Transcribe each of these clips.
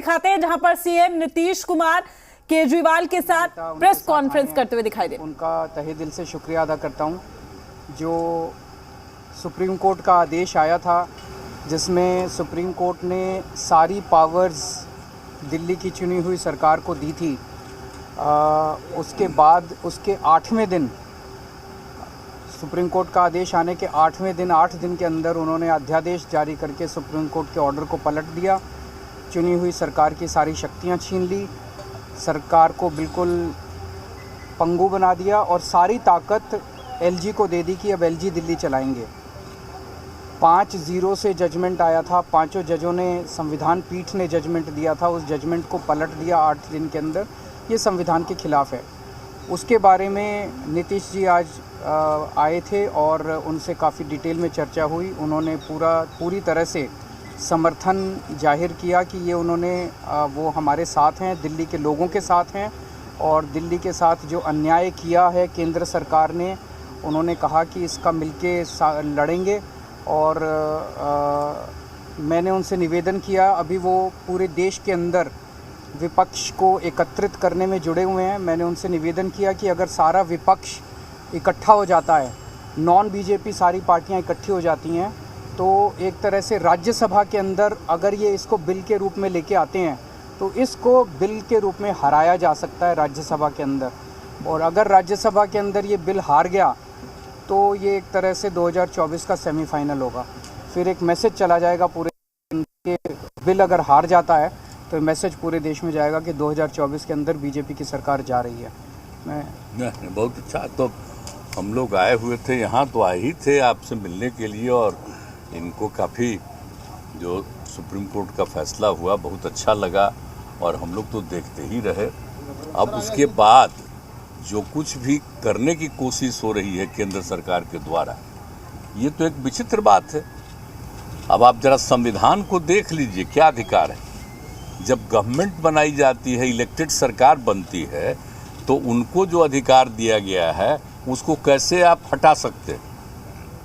दिखाते हैं जहां पर सीएम नीतीश कुमार केजरीवाल के साथ प्रेस कॉन्फ्रेंस करते हुए दिखाई दे। उनका तहे दिल से शुक्रिया अदा करता हूं। जो सुप्रीम कोर्ट का आदेश आया था जिसमें सुप्रीम कोर्ट ने सारी पावर्स दिल्ली की चुनी हुई सरकार को दी थी, उसके बाद उसके 8वें दिन सुप्रीम कोर्ट का आदेश आने के 8वें दिन 8 दिन के अंदर उन्होंने अध्यादेश जारी करके सुप्रीम कोर्ट के ऑर्डर को पलट दिया। चुनी हुई सरकार की सारी शक्तियां छीन ली, सरकार को बिल्कुल पंगु बना दिया और सारी ताकत एलजी को दे दी कि अब एलजी दिल्ली चलाएंगे। 5-0 से जजमेंट आया था, पांचों जजों ने, संविधान पीठ ने जजमेंट दिया था, उस जजमेंट को पलट दिया 8 दिन के अंदर। ये संविधान के खिलाफ़ है। उसके बारे में नीतीश जी आज आए थे और उनसे काफ़ी डिटेल में चर्चा हुई। उन्होंने पूरी तरह से समर्थन जाहिर किया कि ये उन्होंने वो हमारे साथ हैं, दिल्ली के लोगों के साथ हैं और दिल्ली के साथ जो अन्याय किया है केंद्र सरकार ने, उन्होंने कहा कि इसका मिलके लड़ेंगे। और मैंने उनसे निवेदन किया, अभी वो पूरे देश के अंदर विपक्ष को एकत्रित करने में जुड़े हुए हैं। मैंने उनसे निवेदन किया कि अगर सारा विपक्ष इकट्ठा हो जाता है, नॉन बीजेपी सारी पार्टियां इकट्ठी हो जाती हैं, तो एक तरह से राज्यसभा के अंदर अगर ये इसको बिल के रूप में लेके आते हैं तो इसको बिल के रूप में हराया जा सकता है राज्यसभा के अंदर। और अगर राज्यसभा के अंदर ये बिल हार गया तो ये एक तरह से 2024 का सेमीफाइनल होगा। फिर एक मैसेज चला जाएगा पूरे के, बिल अगर हार जाता है तो मैसेज पूरे देश में जाएगा कि 2024 के अंदर बीजेपी की सरकार जा रही है। नहीं, बहुत अच्छा। तो हम लोग आए हुए थे यहाँ, तो आए ही थे आपसे मिलने के लिए और इनको काफ़ी जो सुप्रीम कोर्ट का फैसला हुआ बहुत अच्छा लगा और हम लोग तो देखते ही रहे। अब उसके बाद जो कुछ भी करने की कोशिश हो रही है केंद्र सरकार के द्वारा, ये तो एक विचित्र बात है। अब आप जरा संविधान को देख लीजिए, क्या अधिकार है। जब गवर्नमेंट बनाई जाती है, इलेक्टेड सरकार बनती है, तो उनको जो अधिकार दिया गया है उसको कैसे आप हटा सकते हैं?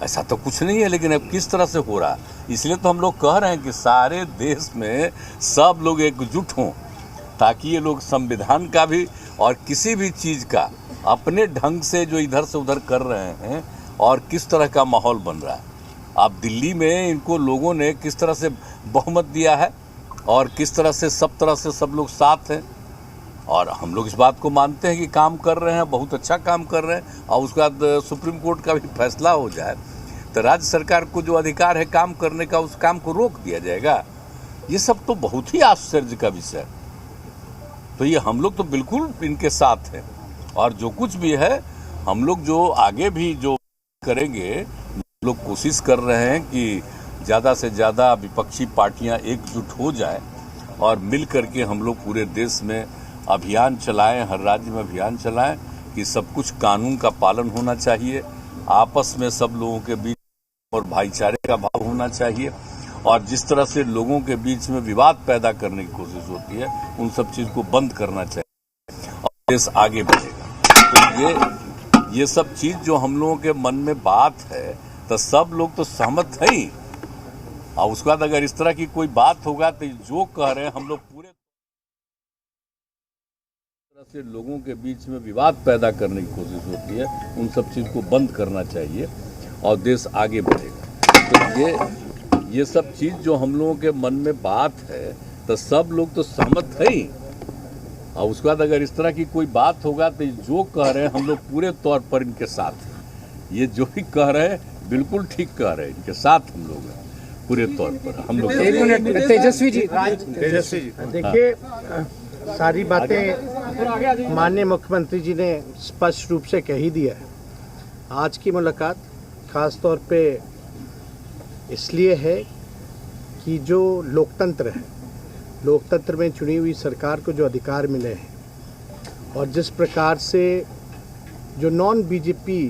ऐसा तो कुछ नहीं है। लेकिन अब किस तरह से हो रहा है, इसलिए तो हम लोग कह रहे हैं कि सारे देश में सब लोग एकजुट हों ताकि ये लोग संविधान का भी और किसी भी चीज़ का अपने ढंग से जो इधर से उधर कर रहे हैं और किस तरह का माहौल बन रहा है। अब दिल्ली में इनको लोगों ने किस तरह से बहुमत दिया है और किस तरह से सब लोग साथ हैं और हम लोग इस बात को मानते हैं कि काम कर रहे हैं, बहुत अच्छा काम कर रहे हैं। और उसके बाद सुप्रीम कोर्ट का भी फैसला हो जाए तो राज्य सरकार को जो अधिकार है काम करने का, उस काम को रोक दिया जाएगा। ये सब तो बहुत ही आश्चर्य का विषय है। तो ये हम लोग तो बिल्कुल इनके साथ हैं और जो कुछ भी है हम लोग जो आगे भी जो करेंगे, हम लोग कोशिश कर रहे हैं कि ज़्यादा से ज़्यादा विपक्षी पार्टियां एकजुट हो जाए और मिल करके हम लोग पूरे देश में अभियान चलाएं, हर राज्य में अभियान चलाएं कि सब कुछ कानून का पालन होना चाहिए, आपस में सब लोगों के बीच और भाईचारे का भाव होना चाहिए और जिस तरह से लोगों के बीच में विवाद पैदा करने की कोशिश होती है, उन सब चीज़ को बंद करना चाहिए और देश आगे बढ़ेगा। तो ये सब चीज़ जो हम लोगों के मन में बात है, तो सब लोग तो सहमत है ही। और उसके बाद अगर इस तरह की कोई बात होगा तो जो कह रहे हैं हम लोग पूरे से लोगों के बीच में विवाद पैदा करने की कोशिश होती है, उन सब चीज़ को बंद करना चाहिए और देश आगे बढ़ेगा। तो ये सब चीज़ जो हम लोगों के मन में बात है, तो सब लोग तो सहमत है ही। और उसके बाद अगर इस तरह की कोई बात होगा तो जो कह रहे हैं हम लोग पूरे तौर पर इनके साथ हैं। ये जो भी कह रहे हैं बिल्कुल ठीक कह रहे हैं, इनके साथ हम लोग हैं पूरे तौर पर। हम लोग तेजस्वी जी देखिए, सारी बातें माननीय मुख्यमंत्री जी ने स्पष्ट रूप से कह ही दिया है। आज की मुलाकात खास तौर पे इसलिए है कि जो लोकतंत्र है, लोकतंत्र में चुनी हुई सरकार को जो अधिकार मिले हैं और जिस प्रकार से जो नॉन बीजेपी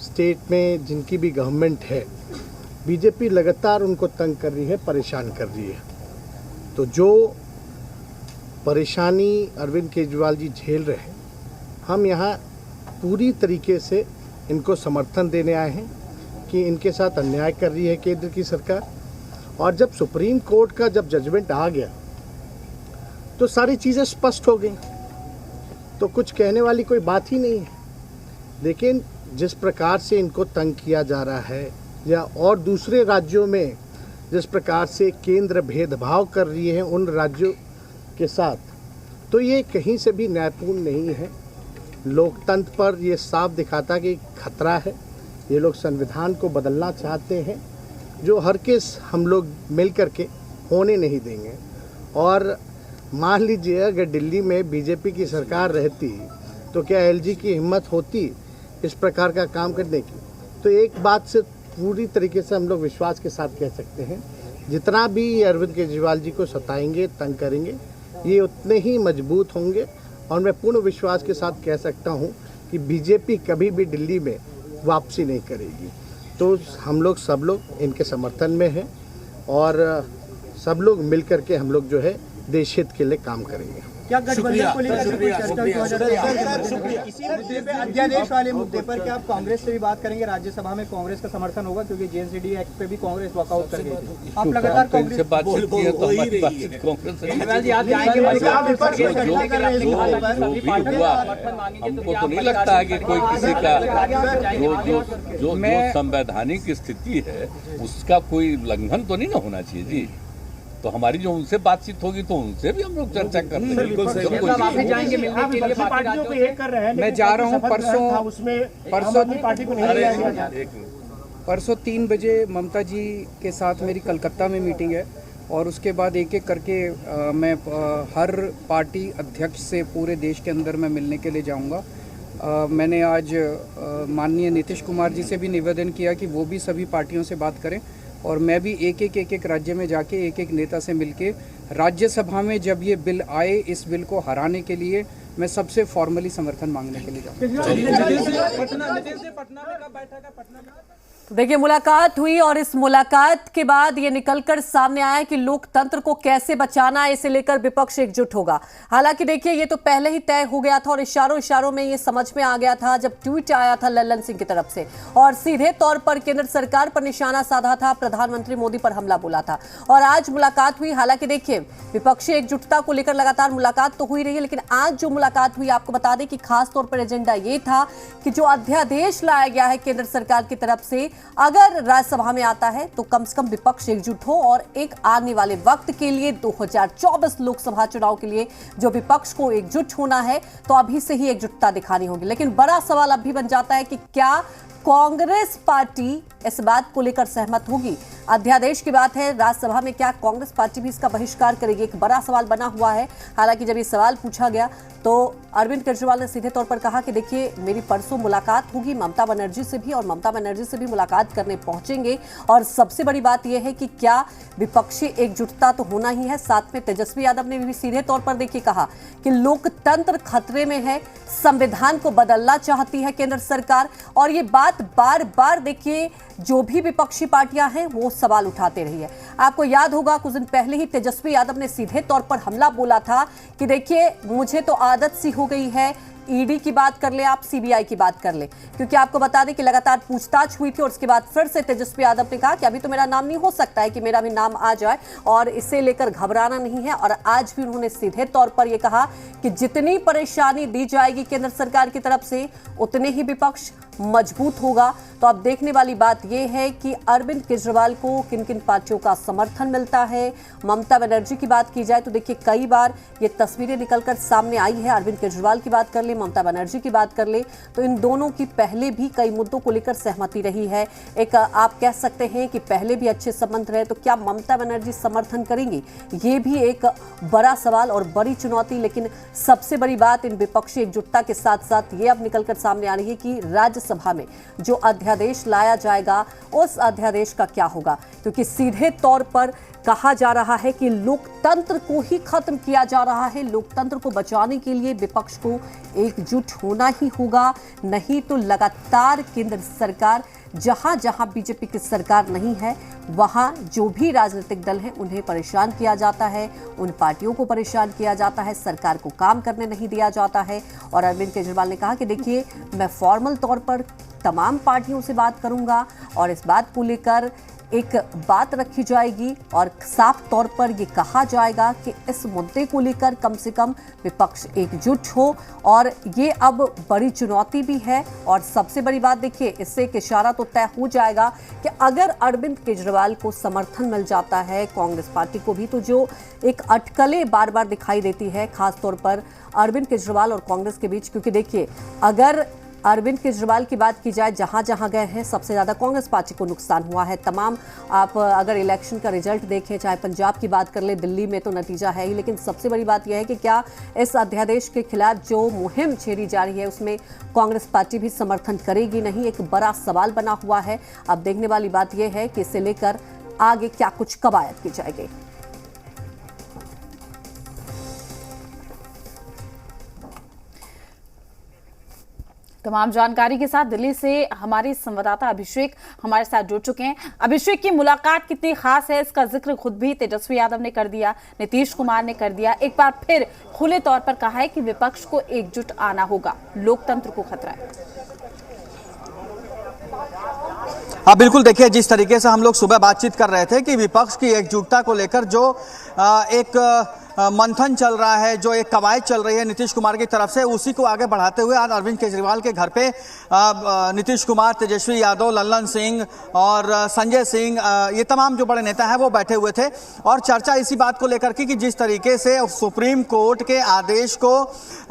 स्टेट में जिनकी भी गवर्नमेंट है, बीजेपी लगातार उनको तंग कर रही है, परेशान कर रही है। तो जो परेशानी अरविंद केजरीवाल जी झेल रहे हैं, हम यहाँ पूरी तरीके से इनको समर्थन देने आए हैं कि इनके साथ अन्याय कर रही है केंद्र की सरकार। और जब सुप्रीम कोर्ट का जब जजमेंट आ गया तो सारी चीज़ें स्पष्ट हो गई, तो कुछ कहने वाली कोई बात ही नहीं है। लेकिन जिस प्रकार से इनको तंग किया जा रहा है या और दूसरे राज्यों में जिस प्रकार से केंद्र भेदभाव कर रही है उन राज्यों के साथ, तो ये कहीं से भी न्यायपूर्ण नहीं है। लोकतंत्र पर ये साफ दिखाता कि खतरा है। ये लोग संविधान को बदलना चाहते हैं, जो हर केस हम लोग मिल करके होने नहीं देंगे। और मान लीजिए अगर दिल्ली में बीजेपी की सरकार रहती तो क्या एलजी की हिम्मत होती इस प्रकार का काम करने की? तो एक बात से पूरी तरीके से हम लोग विश्वास के साथ कह सकते हैं, जितना भी अरविंद केजरीवाल जी को सताएंगे, तंग करेंगे, ये उतने ही मजबूत होंगे। और मैं पूर्ण विश्वास के साथ कह सकता हूँ कि बीजेपी कभी भी दिल्ली में वापसी नहीं करेगी। तो हम लोग सब लोग इनके समर्थन में हैं और सब लोग मिल करके हम लोग जो है देश हित के लिए काम करेंगे। क्या गठबंधन को लेकर इसी मुद्दे पे अध्यादेश वाले मुद्दे पर क्या आप कांग्रेस से भी बात करेंगे? राज्यसभा में कांग्रेस का समर्थन होगा क्योंकि जेएनसीडी एक्ट पे भी कांग्रेस वॉकआउट कर गई थी। आप लगातार कांग्रेस से बातचीत की है तो हमारी बातचीत कांग्रेस से हमको तो नहीं लगता है कि कोई किसी का जो संवैधानिक स्थिति है उसका कोई उल्लंघन तो नहीं ना होना चाहिए जी। तो हमारी जो उनसे बातचीत होगी तो उनसे भी हम लोग चर्चा करते हैं। मैं जा रहा हूँ परसों 3 बजे ममता जी के साथ मेरी कलकत्ता में मीटिंग है और उसके बाद एक एक करके मैं हर पार्टी अध्यक्ष से पूरे देश के अंदर मैं मिलने के लिए जाऊंगा। मैंने आज माननीय नीतीश कुमार जी से भी निवेदन किया कि वो भी सभी पार्टियों से बात करें और मैं भी एक एक राज्य में जाके एक एक नेता से मिलके राज्यसभा में जब ये बिल आए इस बिल को हराने के लिए मैं सबसे फॉर्मली समर्थन मांगने के लिए जाऊँगा। तो देखिए मुलाकात हुई और इस मुलाकात के बाद ये निकलकर सामने आया कि लोकतंत्र को कैसे बचाना है, इसे लेकर विपक्ष एकजुट होगा। हालांकि देखिए ये तो पहले ही तय हो गया था और इशारों में ये समझ में आ गया था जब ट्वीट आया था लल्लन सिंह की तरफ से और सीधे तौर पर केंद्र सरकार पर निशाना साधा था, प्रधानमंत्री मोदी पर हमला बोला था और आज मुलाकात हुई। हालांकि देखिए विपक्षी एकजुटता को लेकर लगातार मुलाकात तो हुई रही है, लेकिन आज जो मुलाकात हुई आपको बता दें कि खास तौर पर एजेंडा ये था कि जो अध्यादेश लाया गया है केंद्र सरकार की तरफ से अगर राज्यसभा में आता है तो कम से कम विपक्ष एकजुट हो और एक आने वाले वक्त के लिए 2024 लोकसभा चुनाव के लिए जो विपक्ष को एकजुट होना है तो अभी से ही एकजुटता दिखानी होगी। लेकिन बड़ा सवाल अब भी बन जाता है कि क्या कांग्रेस पार्टी इस बात को लेकर सहमत होगी? अध्यादेश की बात है, राज्यसभा में क्या कांग्रेस पार्टी भी इसका बहिष्कार करेगी? एक बड़ा सवाल बना हुआ है। हालांकि जब ये सवाल पूछा गया तो अरविंद केजरीवाल ने सीधे तौर पर कहा कि देखिए मेरी परसों मुलाकात होगी ममता बनर्जी से भी और ममता बनर्जी से भी मुलाकात करने पहुंचेंगे और सबसे बड़ी बात यह है कि क्या विपक्षी एकजुटता तो होना ही है। साथ में तेजस्वी यादव ने भी सीधे तौर पर देखिए कहा कि लोकतंत्र खतरे में है, संविधान को बदलना चाहती है केंद्र सरकार और ये बात बार बार देखिए जो भी विपक्षी पार्टियां हैं वो सवाल उठाते रही है। आपको याद होगा कुछ दिन पहले ही तेजस्वी यादव ने सीधे तौर पर हमला बोला था कि देखिए मुझे तो आदत सी हो गई है, ईडी की बात कर ले आप, सीबीआई की बात कर ले, क्योंकि आपको बता दें कि लगातार पूछताछ हुई थी और उसके बाद फिर से तेजस्वी यादव ने कहा कि अभी तो मेरा नाम नहीं, हो सकता है कि मेरा भी नाम आ जाए और इसे लेकर घबराना नहीं है। और आज भी उन्होंने सीधे तौर पर यह कहा कि जितनी परेशानी दी जाएगी केंद्र सरकार की तरफ से उतने ही विपक्ष मजबूत होगा। तो अब देखने वाली बात यह है कि अरविंद केजरीवाल को किन किन पार्टियों का समर्थन मिलता है। ममता बनर्जी की बात की जाए तो देखिए कई बार ये तस्वीरें निकलकर सामने आई है। अरविंद केजरीवाल की बात कर ले, ममता बनर्जी की बात कर ले तो इन दोनों की पहले भी कई मुद्दों को लेकर सहमति रही है। एक आप कह सकते हैं कि पहले भी अच्छे संबंध रहे, तो क्या ममता बनर्जी समर्थन करेंगी? ये भी एक बड़ा सवाल और बड़ी चुनौती। लेकिन सबसे बड़ी बात इन विपक्षी एकजुटता के साथ साथ ये अब निकलकर सामने आ रही है कि राज्यसभा में जो अध्यादेश लाया जाएगा उस अध्यादेश का क्या होगा, क्योंकि सीधे तौर पर कहा जा रहा है कि लोकतंत्र को ही खत्म किया जा रहा है। लोकतंत्र को बचाने के लिए विपक्ष को एकजुट होना ही होगा, नहीं तो लगातार केंद्र सरकार जहां जहां बीजेपी की सरकार नहीं है वहां जो भी राजनीतिक दल हैं उन्हें परेशान किया जाता है, उन पार्टियों को परेशान किया जाता है, सरकार को काम करने नहीं दिया जाता है। और अरविंद केजरीवाल ने कहा कि देखिए मैं फॉर्मल तौर पर तमाम पार्टियों से बात करूंगा और इस बात को लेकर एक बात रखी जाएगी और साफ तौर पर ये कहा जाएगा कि इस मुद्दे को लेकर कम से कम विपक्ष एकजुट हो। और ये अब बड़ी चुनौती भी है। और सबसे बड़ी बात देखिए, इससे एक इशारा तो तय हो जाएगा कि अगर अरविंद केजरीवाल को समर्थन मिल जाता है कांग्रेस पार्टी को भी, तो जो एक अटकलें बार बार दिखाई देती है खास तौर पर अरविंद केजरीवाल और कांग्रेस के बीच, क्योंकि देखिए अगर अरविंद केजरीवाल की बात की जाए, जहां जहां गए हैं सबसे ज़्यादा कांग्रेस पार्टी को नुकसान हुआ है। तमाम आप अगर इलेक्शन का रिजल्ट देखें, चाहे पंजाब की बात कर ले, दिल्ली में तो नतीजा है ही, लेकिन सबसे बड़ी बात यह है कि क्या इस अध्यादेश के खिलाफ जो मुहिम छेड़ी जा रही है उसमें कांग्रेस पार्टी भी समर्थन करेगी नहीं, एक बड़ा सवाल बना हुआ है। अब देखने वाली बात यह है कि इसे लेकर आगे क्या कुछ कवायद की जाएगी। तमाम जानकारी के साथ दिल्ली से हमारे संवाददाता अभिषेक हमारे साथ जुड़ चुके हैं। अभिषेक, की मुलाकात कितनी खास है, इसका जिक्र खुद भी तेजस्वी यादव ने कर दिया, नीतीश कुमार ने कर दिया, एक बार फिर खुले तौर पर कहा है कि विपक्ष को एकजुट आना होगा, लोकतंत्र को खतरा है। हाँ बिल्कुल, देखिए जिस तरीके से हम लोग सुबह बातचीत कर रहे थे कि विपक्ष की एकजुटता को लेकर जो एक मंथन चल रहा है, जो एक कवायद चल रही है नीतीश कुमार की तरफ से, उसी को आगे बढ़ाते हुए आज अरविंद केजरीवाल के घर पे नीतीश कुमार, तेजस्वी यादव, लल्लन सिंह और संजय सिंह, ये तमाम जो बड़े नेता हैं वो बैठे हुए थे। और चर्चा इसी बात को लेकर की कि जिस तरीके से सुप्रीम कोर्ट के आदेश को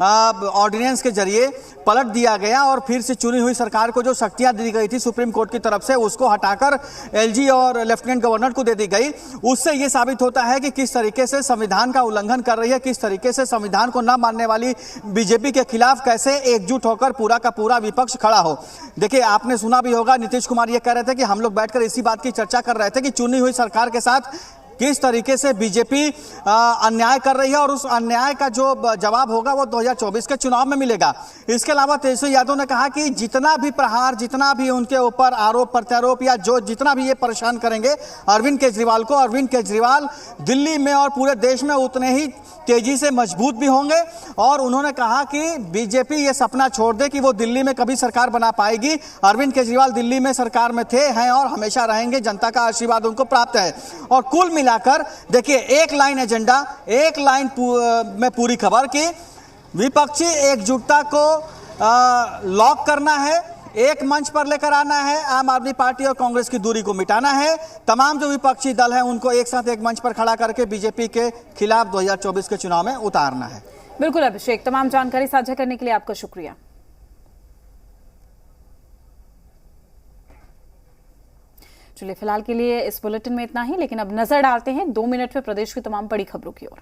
ऑर्डिनेंस के जरिए पलट दिया गया और फिर से चुनी हुई सरकार को जो शक्तियां दी गई थी सुप्रीम कोर्ट की तरफ से, उसको हटाकर एलजी और लेफ्टिनेंट गवर्नर को दे दी गई, उससे ये साबित होता है कि किस तरीके से संविधान का उल्लंघन कर रही है, किस तरीके से संविधान को न मानने वाली बीजेपी के खिलाफ कैसे एकजुट होकर पूरा का पूरा विपक्ष खड़ा हो। देखिए आपने सुना भी होगा, नीतीश कुमार ये कह रहे थे कि हम लोग बैठकर इसी बात की चर्चा कर रहे थे कि चुनी हुई सरकार के साथ किस तरीके से बीजेपी अन्याय कर रही है और उस अन्याय का जो जवाब होगा वो 2024 के चुनाव में मिलेगा। इसके अलावा तेजस्वी यादव ने कहा कि जितना भी प्रहार, जितना भी उनके ऊपर आरोप प्रत्यारोप या जो जितना भी ये परेशान करेंगे अरविंद केजरीवाल को, अरविंद केजरीवाल दिल्ली में और पूरे देश में उतने ही तेजी से मजबूत भी होंगे। और उन्होंने कहा कि बीजेपी ये सपना छोड़ दे कि वो दिल्ली में कभी सरकार बना पाएगी। अरविंद केजरीवाल दिल्ली में सरकार में थे, हैं और हमेशा रहेंगे, जनता का आशीर्वाद उनको प्राप्त है। और कुल मिलाकर देखिए एक लाइन एजेंडा, एक लाइन में पूरी खबर की विपक्षी एकजुटता को लॉक करना है, एक मंच पर लेकर आना है, आम आदमी पार्टी और कांग्रेस की दूरी को मिटाना है, तमाम जो विपक्षी दल हैं उनको एक साथ एक मंच पर खड़ा करके बीजेपी के खिलाफ 2024 के चुनाव में उतारना है। बिल्कुल अभिषेक, तमाम जानकारी साझा करने के लिए आपका शुक्रिया। चलिए फिलहाल के लिए इस बुलेटिन में इतना ही, लेकिन अब नजर डालते हैं 2 मिनट में प्रदेश की तमाम बड़ी खबरों की ओर।